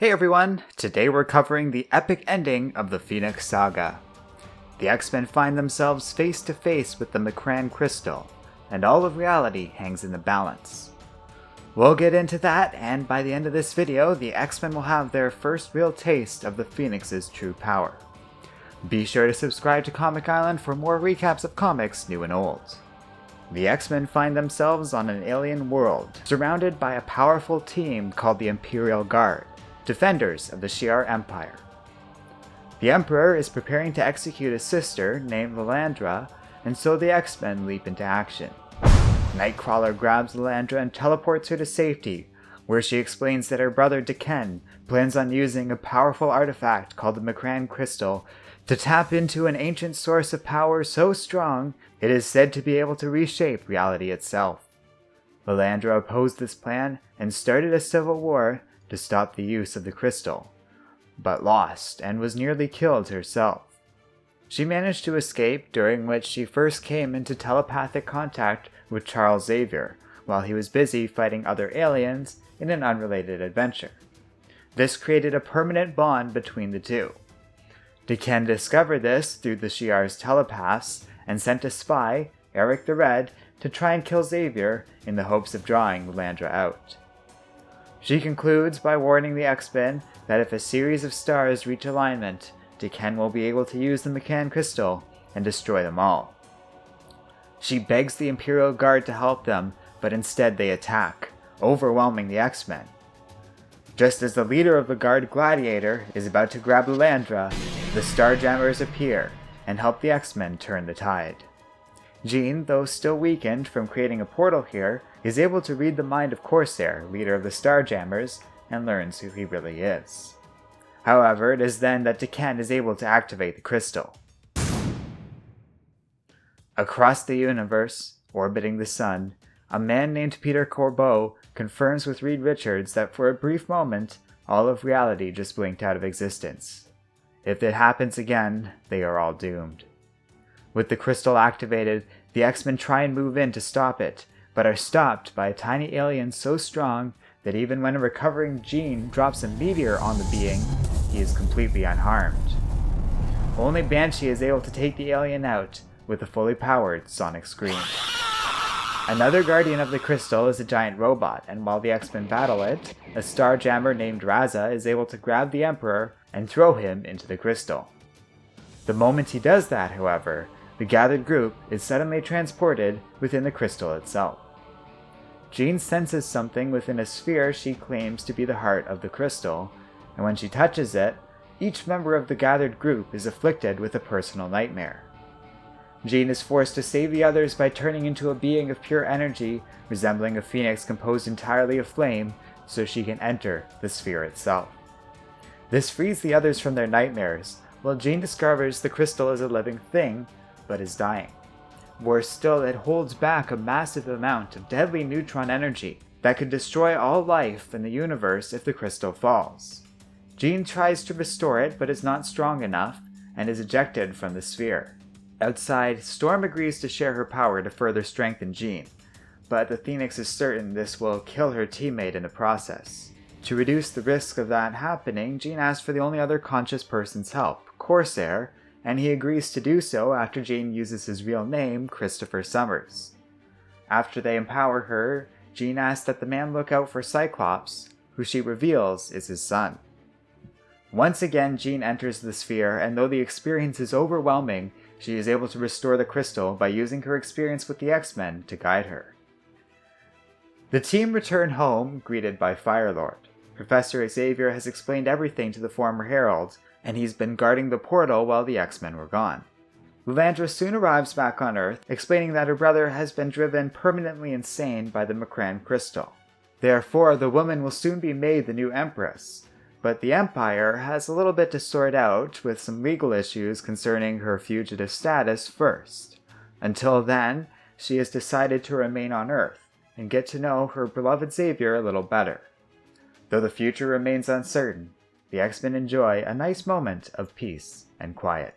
Hey everyone, today we're covering the epic ending of the Phoenix Saga. The X-Men find themselves face to face with the McCran Crystal, and all of reality hangs in the balance. We'll get into that, and by the end of this video, the X-Men will have their first real taste of the Phoenix's true power. Be sure to subscribe to Comic Island for more recaps of comics new and old. The X-Men find themselves on an alien world, surrounded by a powerful team called the Imperial Guard, defenders of the Shi'ar Empire. The Emperor is preparing to execute his sister, named Lilandra, and so the X-Men leap into action. Nightcrawler grabs Lilandra and teleports her to safety, where she explains that her brother Daken plans on using a powerful artifact called the McCran Crystal to tap into an ancient source of power so strong it is said to be able to reshape reality itself. Lilandra opposed this plan and started a civil war to stop the use of the crystal, but lost and was nearly killed herself. She managed to escape, during which she first came into telepathic contact with Charles Xavier while he was busy fighting other aliens in an unrelated adventure. This created a permanent bond between the two. Daken discovered this through the Shi'ar's telepaths and sent a spy, Eric the Red, to try and kill Xavier in the hopes of drawing Lilandra out. She concludes by warning the X-Men that if a series of stars reach alignment, Daken will be able to use the McCran Crystal and destroy them all. She begs the Imperial Guard to help them, but instead they attack, overwhelming the X-Men. Just as the leader of the Guard, Gladiator, is about to grab Lilandra, the Starjammers appear and help the X-Men turn the tide. Jean, though still weakened from creating a portal here, is able to read the mind of Corsair, leader of the Starjammers, and learns who he really is. However, it is then that Daken is able to activate the crystal. Across the universe, orbiting the sun, a man named Peter Corbeau confirms with Reed Richards that for a brief moment, all of reality just blinked out of existence. If it happens again, they are all doomed. With the crystal activated, the X-Men try and move in to stop it, but are stopped by a tiny alien so strong that even when a recovering Jean drops a meteor on the being, he is completely unharmed. Only Banshee is able to take the alien out with a fully powered sonic scream. Another guardian of the crystal is a giant robot, and while the X-Men battle it, a Starjammer named Raza is able to grab the Emperor and throw him into the crystal. The moment he does that, however, the gathered group is suddenly transported within the crystal itself. Jean senses something within a sphere she claims to be the heart of the crystal, and when she touches it, each member of the gathered group is afflicted with a personal nightmare. Jean is forced to save the others by turning into a being of pure energy, resembling a phoenix composed entirely of flame, so she can enter the sphere itself. This frees the others from their nightmares, while Jean discovers the crystal is a living thing, but is dying. Worse still, it holds back a massive amount of deadly neutron energy that could destroy all life in the universe if the crystal falls. Jean tries to restore it, but is not strong enough, and is ejected from the sphere. Outside, Storm agrees to share her power to further strengthen Jean, but the Phoenix is certain this will kill her teammate in the process. To reduce the risk of that happening, Jean asks for the only other conscious person's help, Corsair, and he agrees to do so after Jean uses his real name, Christopher Summers. After they empower her, Jean asks that the man look out for Cyclops, who she reveals is his son. Once again, Jean enters the sphere, and though the experience is overwhelming, she is able to restore the crystal by using her experience with the X-Men to guide her. The team return home, greeted by Firelord. Professor Xavier has explained everything to the former Herald, and he's been guarding the portal while the X-Men were gone. Lilandra soon arrives back on Earth, explaining that her brother has been driven permanently insane by the McCran Crystal. Therefore, the woman will soon be made the new Empress, but the Empire has a little bit to sort out with some legal issues concerning her fugitive status first. Until then, she has decided to remain on Earth and get to know her beloved Xavier a little better. Though the future remains uncertain, the X-Men enjoy a nice moment of peace and quiet.